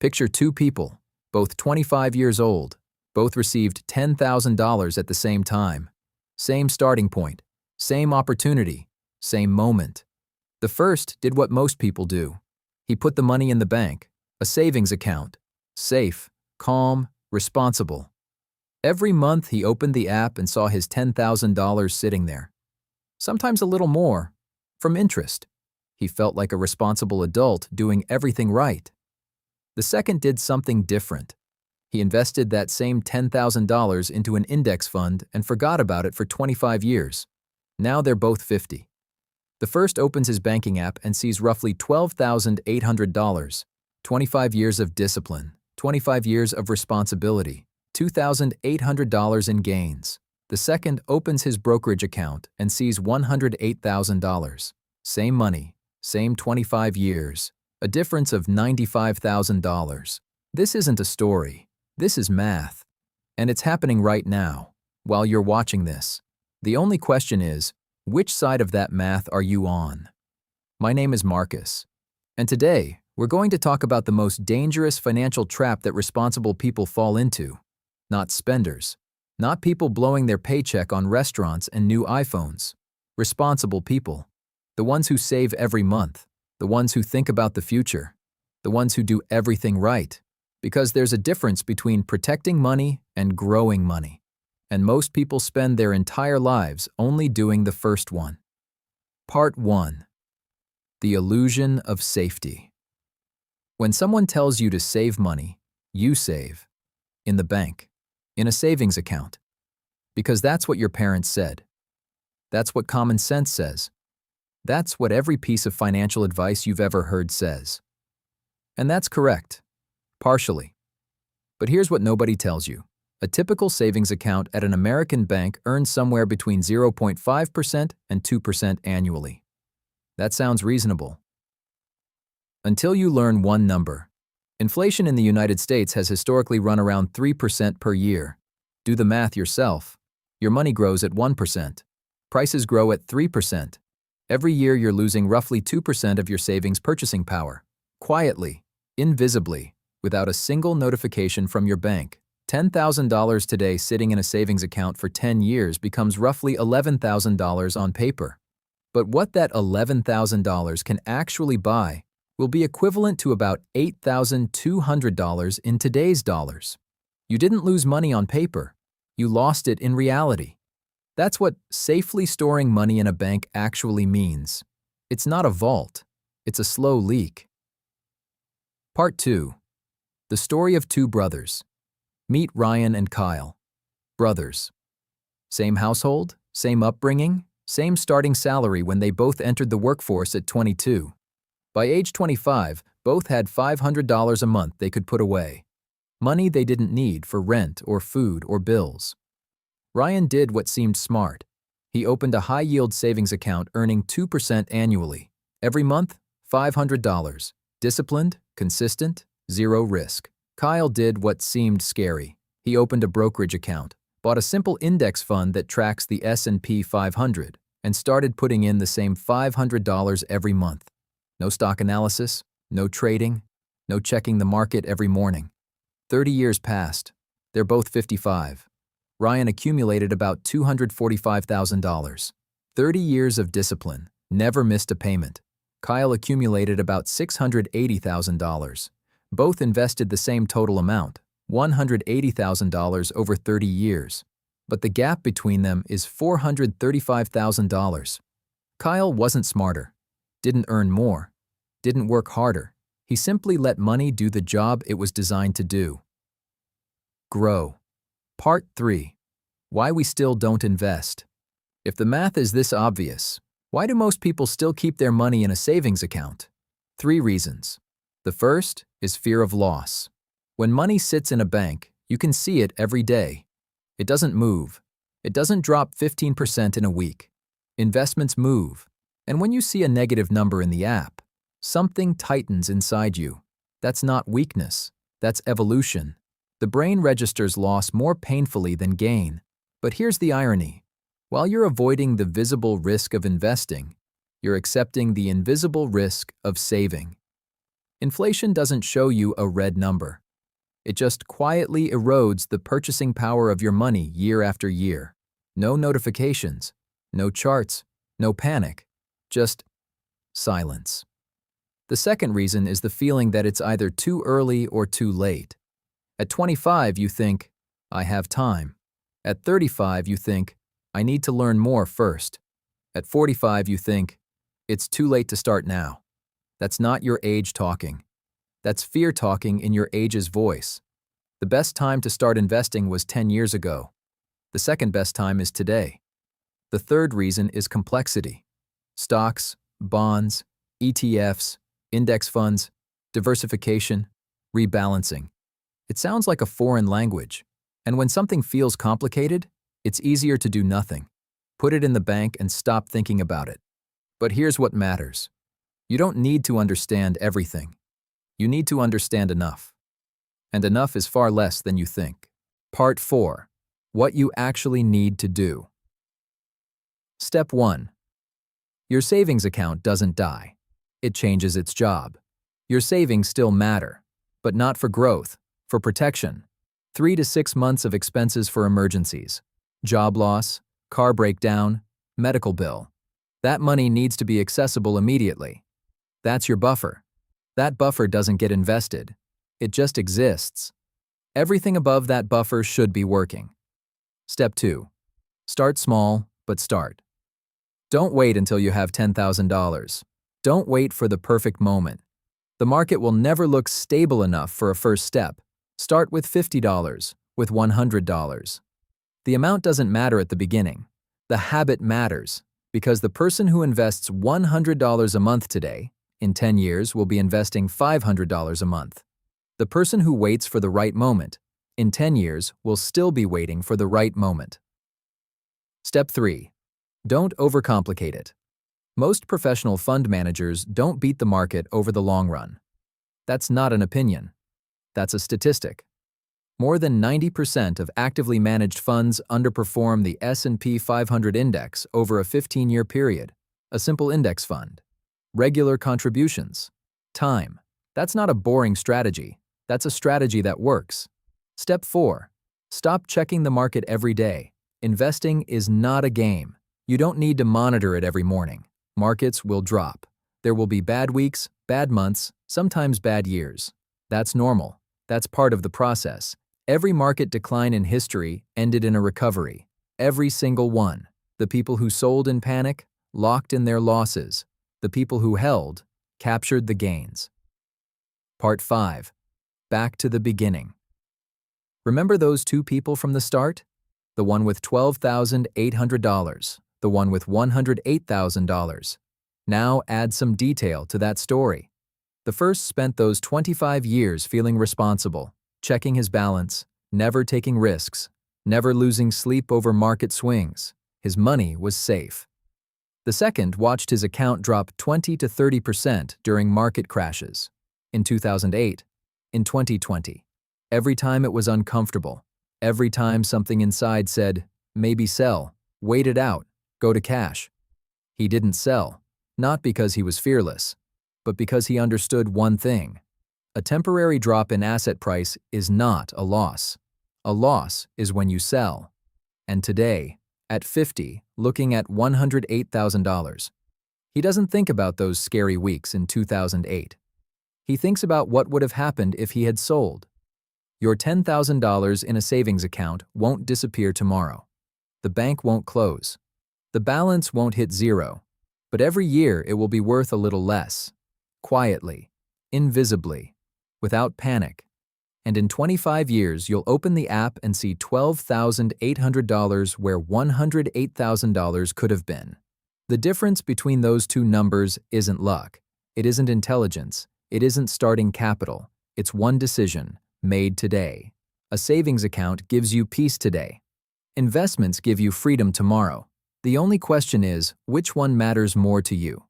Picture two people, both 25 years old, both received $10,000 at the same time. Same starting point, same opportunity, same moment. The first did what most people do. He put the money in the bank, a savings account, safe, calm, responsible. Every month he opened the app and saw his $10,000 sitting there. Sometimes a little more, from interest. He felt like a responsible adult doing everything right. The second did something different. He invested that same $10,000 into an index fund and forgot about it for 25 years. Now they're both 50. The first opens his banking app and sees roughly $12,800, 25 years of discipline, 25 years of responsibility, $2,800 in gains. The second opens his brokerage account and sees $108,000. Same money, same 25 years, a difference of $95,000. This isn't a story. This is math. And it's happening right now, while you're watching this. The only question is, which side of that math are you on? My name is Marcus, and today we're going to talk about the most dangerous financial trap that responsible people fall into. Not spenders, not people blowing their paycheck on restaurants and new iPhones. Responsible people, the ones who save every month, the ones who think about the future, the ones who do everything right. Because there's a difference between protecting money and growing money. And most people spend their entire lives only doing the first one. Part 1. The illusion of safety. When someone tells you to save money, you save. In the bank. In a savings account. Because that's what your parents said. That's what common sense says. That's what every piece of financial advice you've ever heard says. And that's correct. Partially. But here's what nobody tells you. A typical savings account at an American bank earns somewhere between 0.5% and 2% annually. That sounds reasonable. Until you learn one number. Inflation in the United States has historically run around 3% per year. Do the math yourself. Your money grows at 1%. Prices grow at 3%. Every year you're losing roughly 2% of your savings purchasing power. Quietly, invisibly, without a single notification from your bank. $10,000 today sitting in a savings account for 10 years becomes roughly $11,000 on paper. But what that $11,000 can actually buy will be equivalent to about $8,200 in today's dollars. You didn't lose money on paper. You lost it in reality. That's what safely storing money in a bank actually means. It's not a vault. It's a slow leak. Part 2. The story of two brothers. Meet Ryan and Kyle. Brothers. Same household, same upbringing, same starting salary when they both entered the workforce at 22. By age 25, both had $500 a month they could put away. Money they didn't need for rent or food or bills. Ryan did what seemed smart. He opened a high-yield savings account earning 2% annually. Every month, $500. Disciplined, consistent, zero risk. Kyle did what seemed scary. He opened a brokerage account, bought a simple index fund that tracks the S&P 500, and started putting in the same $500 every month. No stock analysis, no trading, no checking the market every morning. 30 years passed. They're both 55. Ryan accumulated about $245,000. 30 years of discipline, never missed a payment. Kyle accumulated about $680,000. Both invested the same total amount, $180,000 over 30 years. But the gap between them is $435,000. Kyle wasn't smarter, didn't earn more, didn't work harder. He simply let money do the job it was designed to do. Grow. Part 3. Why we still don't invest. If the math is this obvious, why do most people still keep their money in a savings account? 3 reasons. The first is fear of loss. When money sits in a bank, you can see it every day. It doesn't move. It doesn't drop 15% in a week. Investments move. And when you see a negative number in the app, something tightens inside you. That's not weakness. That's evolution. The brain registers loss more painfully than gain. But here's the irony. While you're avoiding the visible risk of investing, you're accepting the invisible risk of saving. Inflation doesn't show you a red number. It just quietly erodes the purchasing power of your money year after year. No notifications, no charts, no panic, just silence. The second reason is the feeling that it's either too early or too late. At 25, you think, I have time. At 35, you think, I need to learn more first. At 45, you think, it's too late to start now. That's not your age talking. That's fear talking in your age's voice. The best time to start investing was 10 years ago. The second best time is today. The third reason is complexity. Stocks, bonds, ETFs, index funds, diversification, rebalancing. It sounds like a foreign language. And when something feels complicated, it's easier to do nothing. Put it in the bank and stop thinking about it. But here's what matters. You don't need to understand everything. You need to understand enough. And enough is far less than you think. Part 4. What you actually need to do. Step 1. Your savings account doesn't die. It changes its job. Your savings still matter, but not for growth, for protection. 3 to 6 months of expenses for emergencies. Job loss, car breakdown, medical bill. That money needs to be accessible immediately. That's your buffer. That buffer doesn't get invested. It just exists. Everything above that buffer should be working. Step 2. Start small, but start. Don't wait until you have $10,000. Don't wait for the perfect moment. The market will never look stable enough for a first step. Start with $50, with $100. The amount doesn't matter at the beginning. The habit matters, because the person who invests $100 a month today, in 10 years will be investing $500 a month. The person who waits for the right moment, in 10 years will still be waiting for the right moment. Step 3. Don't overcomplicate it. Most professional fund managers don't beat the market over the long run. That's not an opinion. That's a statistic. More than 90% of actively managed funds underperform the S&P 500 index over a 15-year period. A simple index fund. Regular contributions. Time. That's not a boring strategy. That's a strategy that works. Step 4. Stop checking the market every day. Investing is not a game. You don't need to monitor it every morning. Markets will drop. There will be bad weeks, bad months, sometimes bad years. That's normal. That's part of the process. Every market decline in history ended in a recovery. Every single one. The people who sold in panic locked in their losses. The people who held captured the gains. Part 5. Back to the beginning. Remember those two people from the start? The one with $12,800, the one with $108,000. Now add some detail to that story. The first spent those 25 years feeling responsible, checking his balance, never taking risks, never losing sleep over market swings. His money was safe. The second watched his account drop 20 to 30% during market crashes. In 2008, in 2020. Every time it was uncomfortable. Every time something inside said, maybe sell, wait it out, go to cash. He didn't sell, not because he was fearless, but because he understood one thing. A temporary drop in asset price is not a loss. A loss is when you sell. And today, at 50, looking at $108,000, he doesn't think about those scary weeks in 2008. He thinks about what would have happened if he had sold. Your $10,000 in a savings account won't disappear tomorrow. The bank won't close. The balance won't hit zero. But every year it will be worth a little less. Quietly, invisibly, without panic. And in 25 years, you'll open the app and see $12,800 where $108,000 could have been. The difference between those two numbers isn't luck. It isn't intelligence. It isn't starting capital. It's one decision, made today. A savings account gives you peace today. Investments give you freedom tomorrow. The only question is, which one matters more to you?